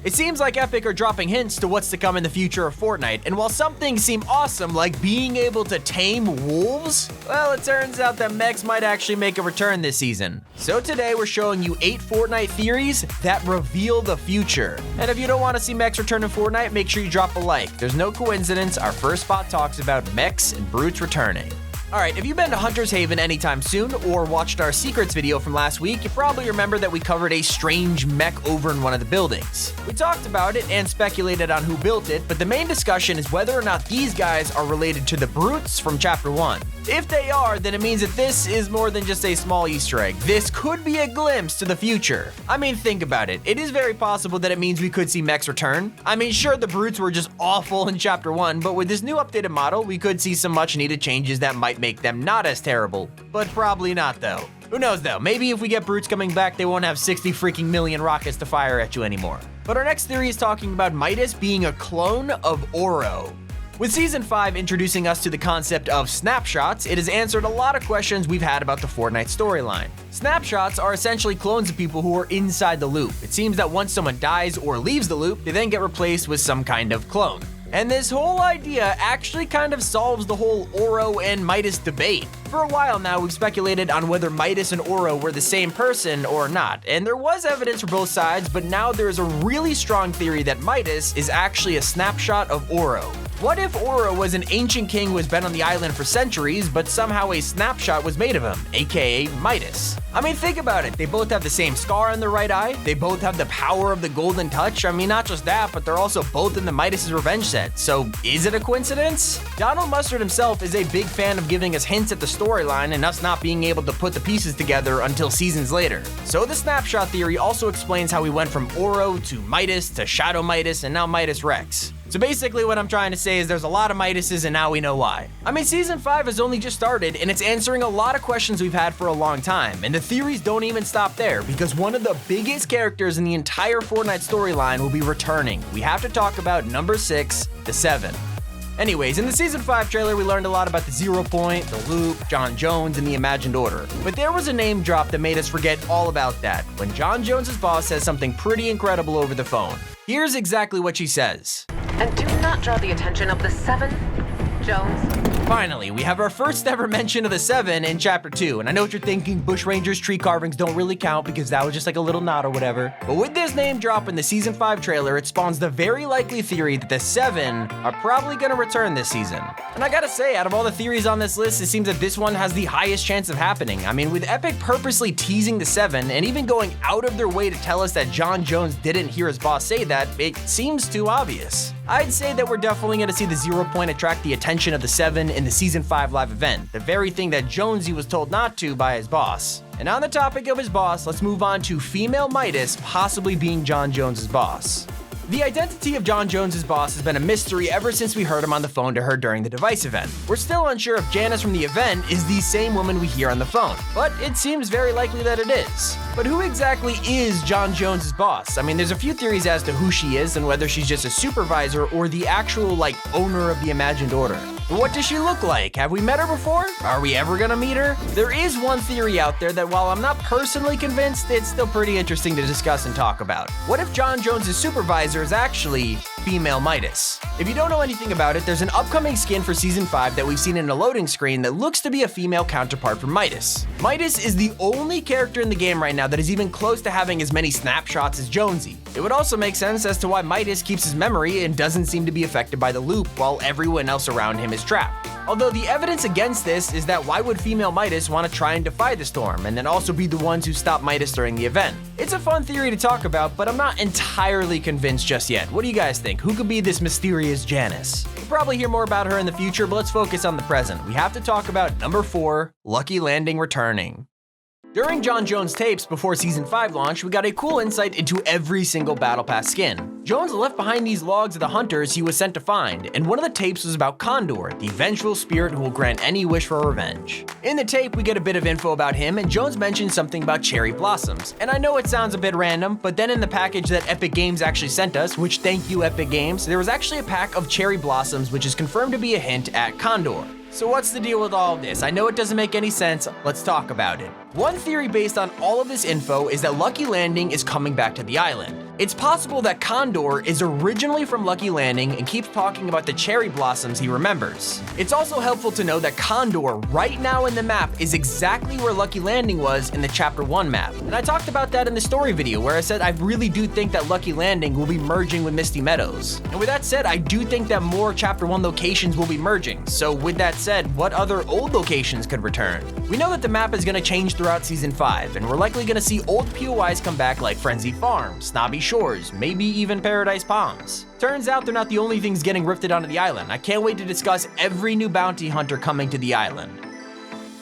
It seems like Epic are dropping hints to what's to come in the future of Fortnite, and while some things seem awesome, like being able to tame wolves, well, it turns out that mechs might actually make a return this season. So today we're showing you 8 Fortnite theories that reveal the future. And if you don't want to see mechs return in Fortnite, make sure you drop a like. There's no coincidence, our first spot talks about mechs and brutes returning. Alright, if you've been to Hunter's Haven anytime soon, or watched our secrets video from last week, you probably remember that we covered a strange mech over in one of the buildings. We talked about it and speculated on who built it, but the main discussion is whether or not these guys are related to the brutes from Chapter 1. If they are, then it means that this is more than just a small Easter egg. This could be a glimpse to the future. I mean, think about it. It is very possible that it means we could see mechs return. I mean, sure, the brutes were just awful in Chapter 1, but with this new updated model, we could see some much needed changes that might make them not as terrible. But probably not, though. Who knows, though? Maybe if we get brutes coming back, they won't have 60 freaking million rockets to fire at you anymore. But our next theory is talking about Midas being a clone of Oro. With Season 5 introducing us to the concept of snapshots, it has answered a lot of questions we've had about the Fortnite storyline. Snapshots are essentially clones of people who are inside the loop. It seems that once someone dies or leaves the loop, they then get replaced with some kind of clone. And this whole idea actually kind of solves the whole Oro and Midas debate. For a while now, we've speculated on whether Midas and Oro were the same person or not, and there was evidence for both sides, but now there is a really strong theory that Midas is actually a snapshot of Oro. What if Oro was an ancient king who has been on the island for centuries, but somehow a snapshot was made of him, aka Midas? I mean, think about it. They both have the same scar on their right eye. They both have the power of the golden touch. I mean, not just that, but they're also both in the Midas' Revenge set. So is it a coincidence? Donald Mustard himself is a big fan of giving us hints at the storyline and us not being able to put the pieces together until seasons later. So the snapshot theory also explains how we went from Oro to Midas to Shadow Midas and now Midas Rex. So basically what I'm trying to say is there's a lot of Midases and now we know why. I mean, Season 5 has only just started and it's answering a lot of questions we've had for a long time, and the theories don't even stop there because one of the biggest characters in the entire Fortnite storyline will be returning. We have to talk about number 6, the 7. Anyways, in the Season 5 trailer, we learned a lot about the 0 Point, the Loop, Jon Jones, and the Imagined Order. But there was a name drop that made us forget all about that, when Jon Jones' boss says something pretty incredible over the phone. Here's exactly what she says. And do not draw the attention of the 7, Jones. Finally, we have our first ever mention of the 7 in Chapter 2, and I know what you're thinking, Bushrangers tree carvings don't really count because that was just like a little nod or whatever. But with this name drop in the Season 5 trailer, it spawns the very likely theory that the 7 are probably gonna return this season. And I gotta say, out of all the theories on this list, it seems that this one has the highest chance of happening. I mean, with Epic purposely teasing the 7 and even going out of their way to tell us that Jon Jones didn't hear his boss say that, it seems too obvious. I'd say that we're definitely going to see the 0 Point attract the attention of the 7 in the Season 5 live event, the very thing that Jonesy was told not to by his boss. And on the topic of his boss, let's move on to female Midas possibly being Jon Jones' boss. The identity of Jon Jones' boss has been a mystery ever since we heard him on the phone to her during the device event. We're still unsure if Janice from the event is the same woman we hear on the phone, but it seems very likely that it is. But who exactly is Jon Jones' boss? I mean, there's a few theories as to who she is and whether she's just a supervisor or the actual, owner of the Imagined Order. But what does she look like? Have we met her before? Are we ever gonna meet her? There is one theory out there that while I'm not personally convinced, it's still pretty interesting to discuss and talk about. What if Jon Jones' supervisor is actually female Midas? If you don't know anything about it, there's an upcoming skin for Season 5 that we've seen in a loading screen that looks to be a female counterpart for Midas. Midas is the only character in the game right now that is even close to having as many snapshots as Jonesy. It would also make sense as to why Midas keeps his memory and doesn't seem to be affected by the loop while everyone else around him is trapped. Although the evidence against this is that why would female Midas want to try and defy the storm and then also be the ones who stop Midas during the event? It's a fun theory to talk about, but I'm not entirely convinced just yet. What do you guys think? Who could be this mysterious Janice? We'll probably hear more about her in the future, but let's focus on the present. We have to talk about number 4, Lucky Landing returning. During Jon Jones tapes before Season 5 launch, we got a cool insight into every single Battle Pass skin. Jones left behind these logs of the hunters he was sent to find, and one of the tapes was about Condor, the vengeful spirit who will grant any wish for revenge. In the tape, we get a bit of info about him, and Jones mentions something about cherry blossoms. And I know it sounds a bit random, but then in the package that Epic Games actually sent us, which thank you Epic Games, there was actually a pack of cherry blossoms which is confirmed to be a hint at Condor. So what's the deal with all of this? I know it doesn't make any sense, let's talk about it. One theory based on all of this info is that Lucky Landing is coming back to the island. It's possible that Condor is originally from Lucky Landing and keeps talking about the cherry blossoms he remembers. It's also helpful to know that Condor right now in the map is exactly where Lucky Landing was in the Chapter 1 map. And I talked about that in the story video where I said I really do think that Lucky Landing will be merging with Misty Meadows. And with that said, I do think that more Chapter 1 locations will be merging. So with that said, what other old locations could return? We know that the map is going to change throughout Season 5, and we're likely going to see old POIs come back like Frenzied Farm, Snobby Shores, maybe even Paradise Palms. Turns out they're not the only things getting rifted onto the island. I can't wait to discuss every new bounty hunter coming to the island.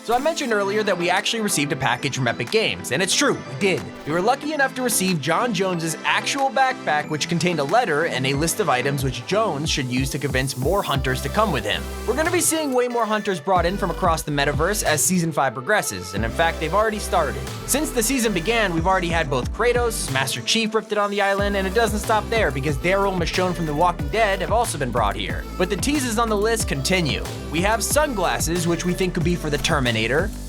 So I mentioned earlier that we actually received a package from Epic Games, and it's true, we did. We were lucky enough to receive Jon Jones's actual backpack, which contained a letter and a list of items which Jones should use to convince more hunters to come with him. We're gonna be seeing way more hunters brought in from across the metaverse as Season 5 progresses, and in fact, they've already started. Since the season began, we've already had both Kratos, Master Chief rifted on the island, and it doesn't stop there because Daryl and Michonne from The Walking Dead have also been brought here. But the teases on the list continue. We have sunglasses, which we think could be for the Terminator.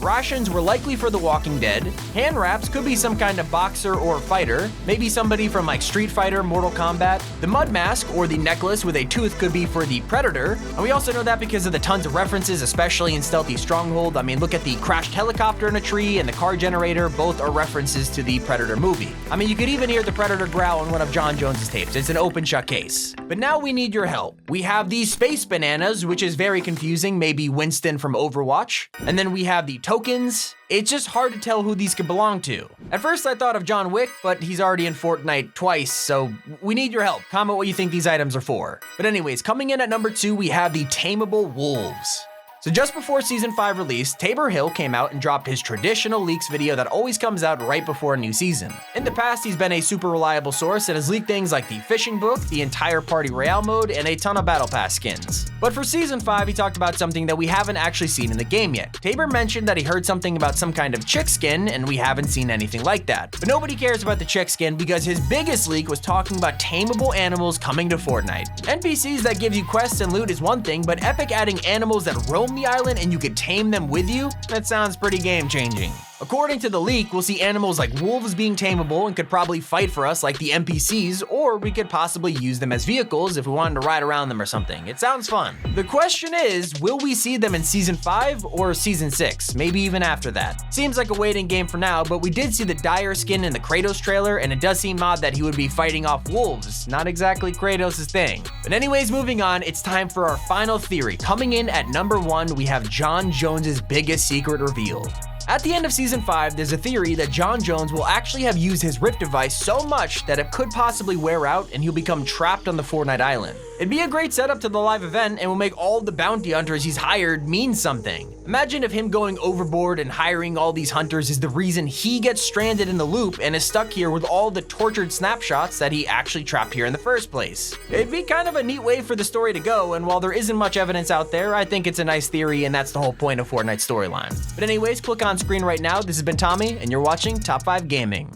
Rations were likely for The Walking Dead. Hand wraps could be some kind of boxer or fighter, maybe somebody from like Street Fighter, Mortal Kombat. The mud mask or the necklace with a tooth could be for the Predator, and we also know that because of the tons of references, especially in Stealthy Stronghold. I mean, look at the crashed helicopter in a tree and the car generator, both are references to the Predator movie. I mean, you could even hear the Predator growl on one of Jon Jones's tapes. It's an open shut case. But now we need your help. We have these space bananas, which is very confusing, maybe Winston from Overwatch, and then we have the tokens. It's just hard to tell who these could belong to. At first I thought of John Wick, but he's already in Fortnite twice, so we need your help. Comment what you think these items are for. But anyways, coming in at number 2, we have the Tameable Wolves. So just before Season 5 release, Tabor Hill came out and dropped his traditional leaks video that always comes out right before a new season. In the past, he's been a super reliable source and has leaked things like the fishing book, the entire Party Royale mode, and a ton of Battle Pass skins. But for Season 5, he talked about something that we haven't actually seen in the game yet. Tabor mentioned that he heard something about some kind of chick skin, and we haven't seen anything like that. But nobody cares about the chick skin because his biggest leak was talking about tameable animals coming to Fortnite. NPCs that give you quests and loot is one thing, but Epic adding animals that roam the island and you could tame them with you? That sounds pretty game-changing. According to the leak, we'll see animals like wolves being tameable and could probably fight for us like the NPCs, or we could possibly use them as vehicles if we wanted to ride around them or something. It sounds fun. The question is, will we see them in Season 5 or Season 6? Maybe even after that. Seems like a waiting game for now, but we did see the Dire skin in the Kratos trailer, and it does seem odd that he would be fighting off wolves. Not exactly Kratos' thing. But anyways, moving on, it's time for our final theory. Coming in at number 1, we have Jon Jones' biggest secret revealed. At the end of Season 5, there's a theory that Jon Jones will actually have used his Rift device so much that it could possibly wear out and he'll become trapped on the Fortnite island. It'd be a great setup to the live event and will make all the bounty hunters he's hired mean something. Imagine if him going overboard and hiring all these hunters is the reason he gets stranded in the loop and is stuck here with all the tortured snapshots that he actually trapped here in the first place. It'd be kind of a neat way for the story to go, and while there isn't much evidence out there, I think it's a nice theory and that's the whole point of Fortnite's storyline. But anyways, click on screen right now. This has been Tommy and you're watching Top 5 Gaming.